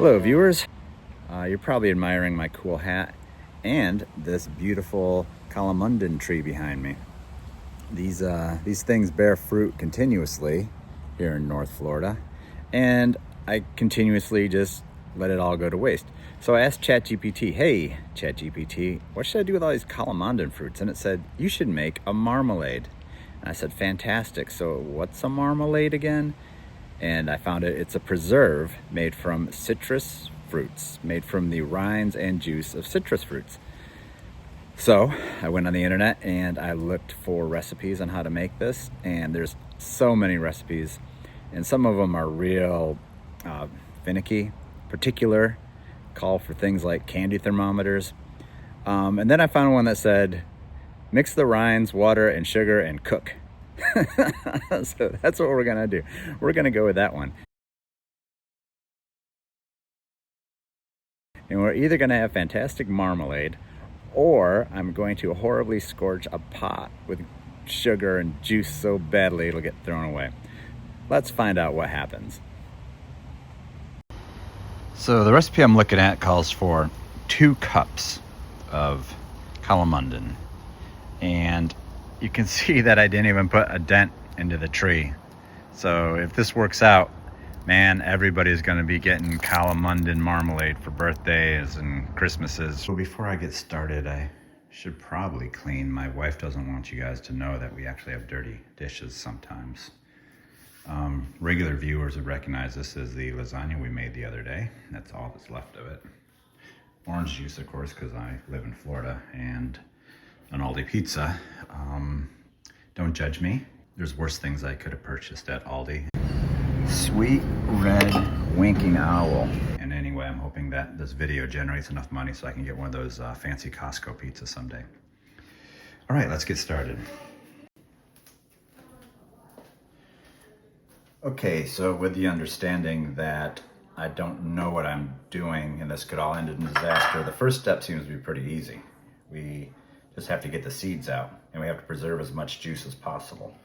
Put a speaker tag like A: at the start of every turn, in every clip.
A: Hello viewers, you're probably admiring my cool hat and this beautiful Calamondin tree behind me. These things bear fruit continuously here in North Florida, and I continuously just let it all go to waste. So I asked ChatGPT, hey ChatGPT, what should I do with all these Calamondin fruits? And it said, you should make a marmalade. And I said, fantastic, so what's a marmalade again? And I found it's a preserve made from citrus fruits, made from the rinds and juice of citrus fruits. So I went on the internet and I looked for recipes on how to make this, and there's so many recipes, and some of them are real finicky, particular, call for things like candy thermometers. And then I found one that said, mix the rinds, water, and sugar and cook. So that's what we're gonna do. We're gonna go with that one. And we're either gonna have fantastic marmalade, or I'm going to horribly scorch a pot with sugar and juice so badly it'll get thrown away. Let's find out what happens. So the recipe I'm looking at calls for 2 cups of Calamondin, and you can see that I didn't even put a dent into the tree. So if this works out, man, everybody's gonna be getting Calamondin marmalade for birthdays and Christmases. So before I get started, I should probably clean. My wife doesn't want you guys to know that we actually have dirty dishes sometimes. Regular viewers would recognize this as the lasagna we made the other day. That's all that's left of it. Orange juice, of course, because I live in Florida, and an Aldi pizza. Don't judge me. There's worse things I could have purchased at Aldi. Sweet red winking owl. And anyway, I'm hoping that this video generates enough money so I can get one of those fancy Costco pizzas someday. All right, let's get started. Okay, so with the understanding that I don't know what I'm doing and this could all end in disaster, the first step seems to be pretty easy. We just have to get the seeds out, and we have to preserve as much juice as possible.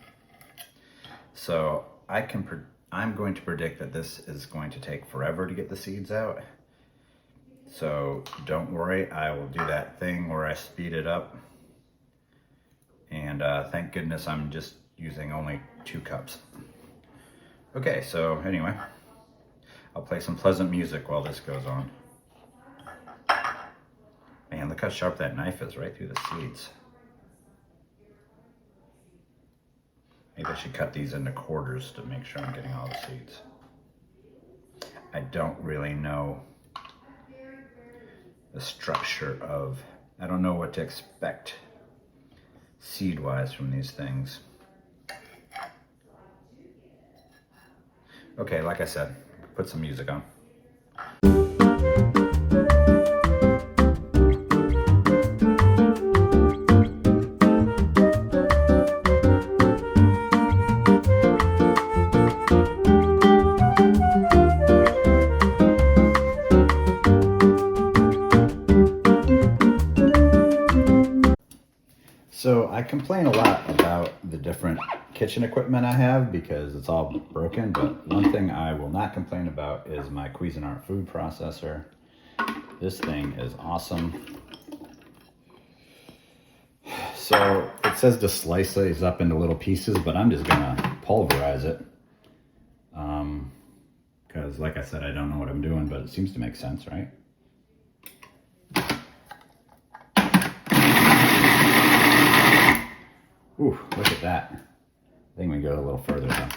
A: So I'm going to predict that this is going to take forever to get the seeds out. So don't worry, I will do that thing where I speed it up. And thank goodness I'm just using only 2 cups. Okay, so anyway, I'll play some pleasant music while this goes on. Man, look how sharp that knife is, right through the seeds. Maybe I should cut these into quarters to make sure I'm getting all the seeds. I don't really know the structure of, I don't know what to expect seed-wise from these things. Okay, like I said, put some music on. So I complain a lot about the different kitchen equipment I have because it's all broken, but one thing I will not complain about is my Cuisinart food processor. This thing is awesome. So it says to slice these up into little pieces, but I'm just gonna pulverize it. Because like I said, I don't know what I'm doing, but it seems to make sense, right? Ooh, look at that. I think we can go a little further though.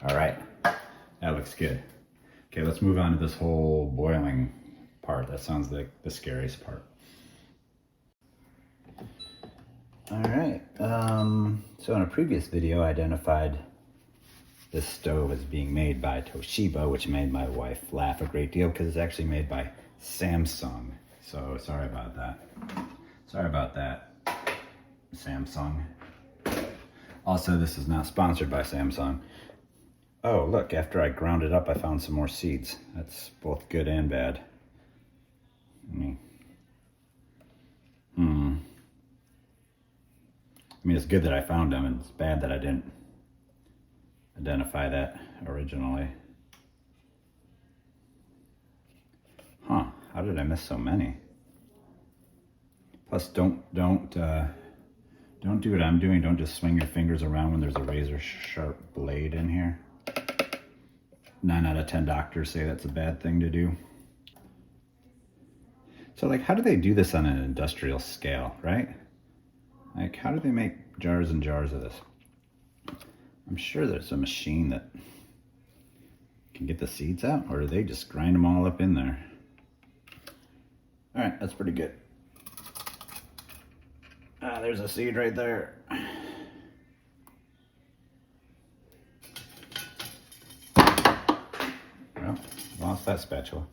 A: All right, that looks good. Okay, let's move on to this whole boiling part. That sounds like the scariest part. All right, so in a previous video, I identified this stove as being made by Toshiba, which made my wife laugh a great deal because it's actually made by Samsung. So sorry about that. Sorry about that, Samsung. Also, this is not sponsored by Samsung. Oh, look, after I ground it up, I found some more seeds. That's both good and bad. I mean, it's good that I found them, and it's bad that I didn't identify that originally. Huh, how did I miss so many? Plus, don't do what I'm doing. Don't just swing your fingers around when there's a razor sharp blade in here. 9 out of 10 doctors say that's a bad thing to do. So like, how do they do this on an industrial scale, right? Like, how do they make jars and jars of this? I'm sure there's a machine that can get the seeds out, or do they just grind them all up in there? All right, that's pretty good. Ah, there's a seed right there. Well, lost that spatula.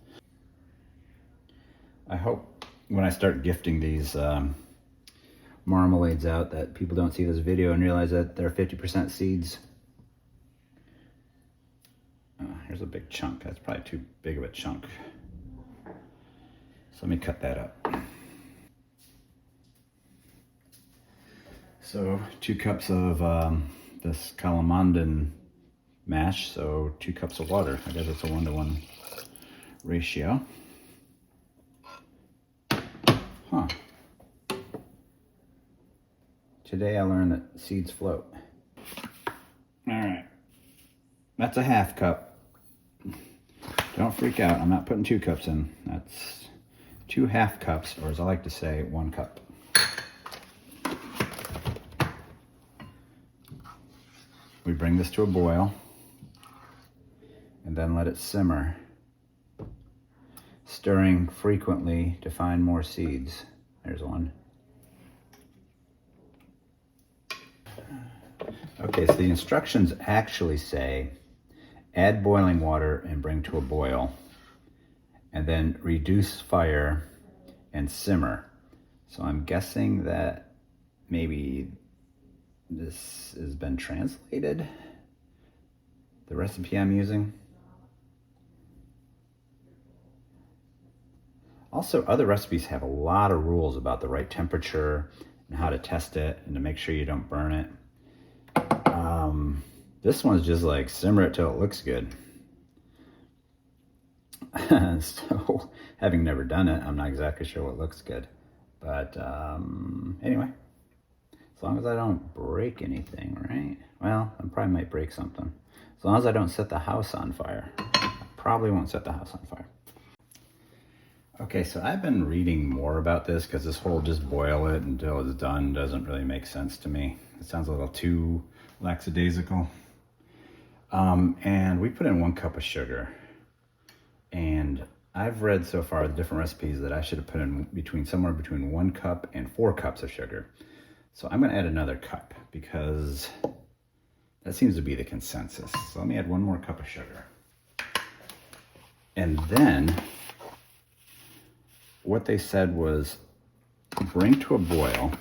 A: I hope when I start gifting these marmalades out that people don't see this video and realize that they're 50% seeds. Here's a big chunk. That's probably too big of a chunk. So let me cut that up. So 2 cups of this Calamondin mash, so 2 cups of water. I guess it's a 1-to-1 ratio. Huh. Today I learned that seeds float. All right, that's a 1/2 cup. Don't freak out, I'm not putting 2 cups in. That's 2 1/2 cups, or as I like to say, 1 cup. We bring this to a boil and then let it simmer, stirring frequently to find more seeds. There's one. Okay, so the instructions actually say add boiling water and bring to a boil, and then reduce fire and simmer. So I'm guessing that maybe this has been translated, the recipe I'm using. Also, other recipes have a lot of rules about the right temperature and how to test it and to make sure you don't burn it. This one's just like simmer it till it looks good. So, having never done it, I'm not exactly sure what looks good. But anyway, as long as I don't break anything, right? Well, I probably might break something. As long as I don't set the house on fire. I probably won't set the house on fire. Okay, so I've been reading more about this because this whole just boil it until it's done doesn't really make sense to me. It sounds a little too lackadaisical. And we put in 1 cup of sugar. And I've read so far the different recipes that I should have put in somewhere between 1 cup and 4 cups of sugar. So I'm gonna add another cup because that seems to be the consensus. So let me add 1 more cup of sugar. And then what they said was bring to a boil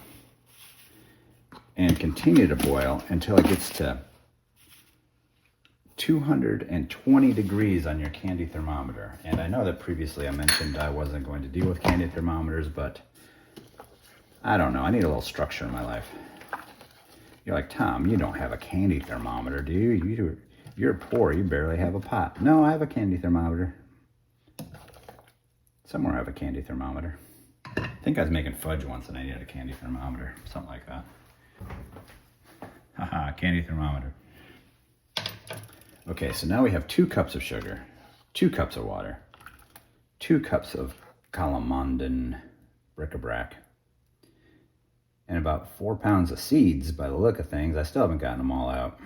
A: and continue to boil until it gets to 220 degrees on your candy thermometer. And I know that previously I mentioned I wasn't going to deal with candy thermometers, but I don't know, I need a little structure in my life. You're like, Tom, you don't have a candy thermometer, do you? You're poor, you barely have a pot. No, I have a candy thermometer. Somewhere I have a candy thermometer. I think I was making fudge once and I needed a candy thermometer, something like that. Haha, candy thermometer. Okay, so now we have 2 cups of sugar, 2 cups of water, 2 cups of Calamondin bric-a-brac, and about 4 pounds of seeds by the look of things. I still haven't gotten them all out.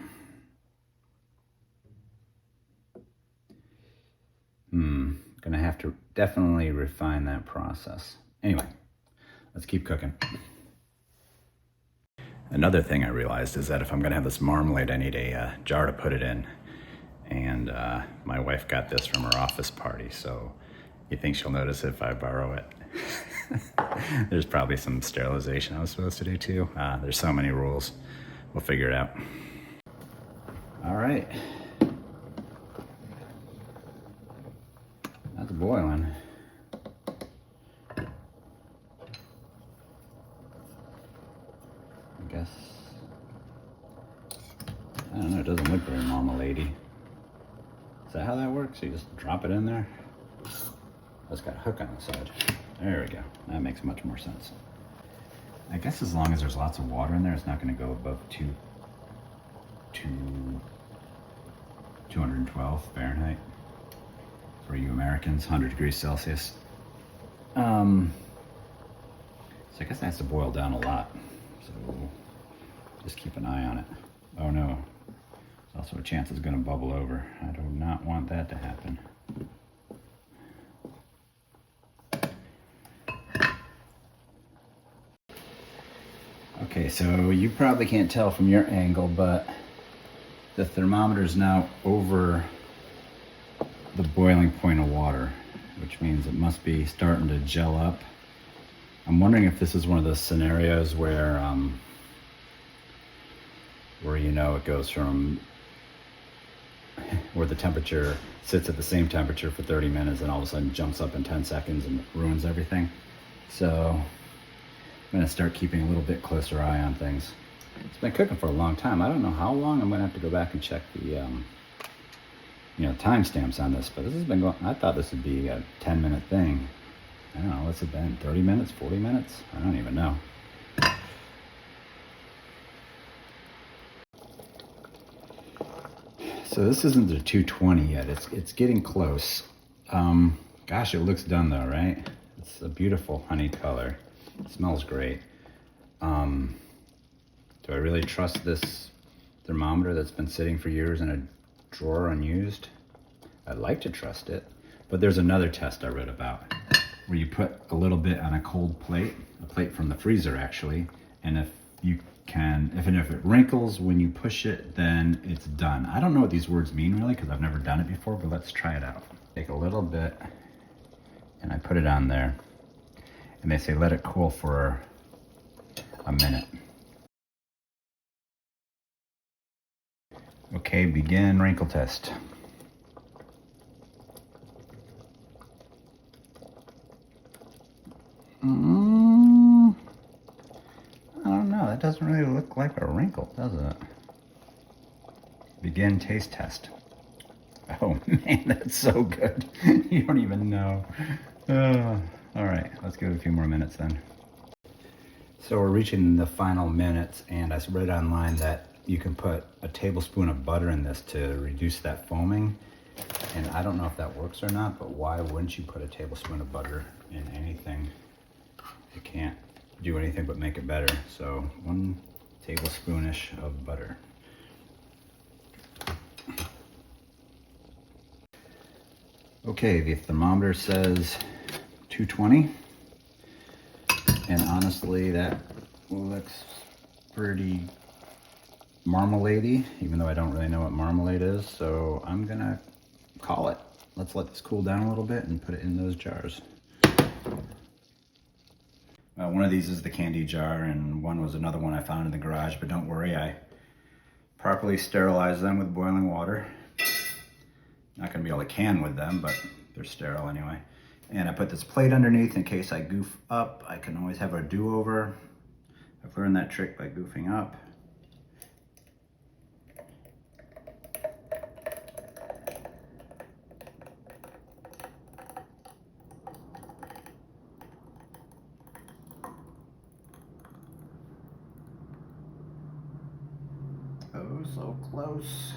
A: Gonna have to definitely refine that process. Anyway, let's keep cooking. Another thing I realized is that if I'm gonna have this marmalade, I need a jar to put it in. And my wife got this from her office party, so you think she'll notice if I borrow it. There's probably some sterilization I was supposed to do too. There's so many rules. We'll figure it out. All right. That's boiling. I guess I don't know, it doesn't look very marmalade-y. Is that how that works? You just drop it in there? Oh, it's got a hook on the side. There we go. That makes much more sense. I guess as long as there's lots of water in there, it's not going to go above 212 Fahrenheit. For you Americans, 100 degrees Celsius. So I guess it has to boil down a lot. So just keep an eye on it. Oh no, there's also a chance it's going to bubble over. I do not want that to happen. Okay, so you probably can't tell from your angle, but the thermometer is now over the boiling point of water, which means it must be starting to gel up. I'm wondering if this is one of those scenarios where you know, it goes from where the temperature sits at the same temperature for 30 minutes and all of a sudden jumps up in 10 seconds and ruins everything. So I'm gonna start keeping a little bit closer eye on things. It's been cooking for a long time. I don't know how long. I'm gonna have to go back and check the you know, timestamps on this, but this has been going, I thought this would be a 10-minute thing. I don't know, what's it been, 30 minutes, 40 minutes? I don't even know. So this isn't the 220 yet, it's getting close. Gosh, it looks done though, right? It's a beautiful honey color. It smells great. Do I really trust this thermometer that's been sitting for years in a drawer unused? I'd like to trust it, but there's another test I read about where you put a little bit on a cold plate, a plate from the freezer actually, and if it wrinkles when you push it, then it's done. I don't know what these words mean really because I've never done it before, but let's try it out. Take a little bit and I put it on there, and they say let it cool for a minute. Okay, begin wrinkle test. I don't know, that doesn't really look like a wrinkle, does it? Begin taste test. Oh man, that's so good. You don't even know. All right, let's give it a few more minutes then. So we're reaching the final minutes, and I read online that you can put a tablespoon of butter in this to reduce that foaming. And I don't know if that works or not, but why wouldn't you put a tablespoon of butter in anything? It can't do anything but make it better. So 1 tablespoonish of butter. Okay, the thermometer says 220. And honestly, that looks pretty marmalade-y, even though I don't really know what marmalade is. So I'm gonna call it. Let's let this cool down a little bit and put it in those jars. One of these is the candy jar, and one was another one I found in the garage, but don't worry, I properly sterilized them with boiling water. Not gonna be able to can with them, but they're sterile anyway. And I put this plate underneath in case I goof up. I can always have a do-over. I've learned that trick by goofing up. Oh, so close.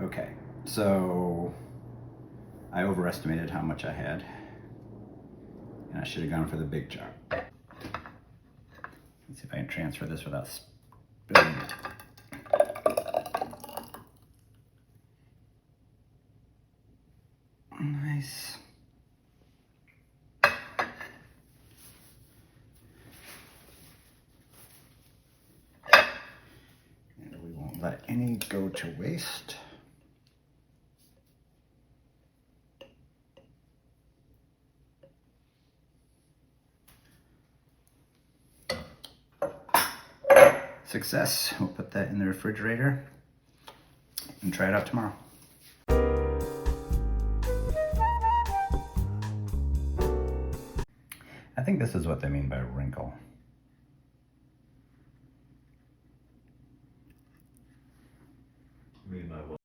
A: Okay, so I overestimated how much I had, and I should have gone for the big jar. Let's see if I can transfer this without spilling it. Nice. And we won't let any go to waste. Success. We'll put that in the refrigerator and try it out tomorrow. I think this is what they mean by wrinkle.
B: me and my wife.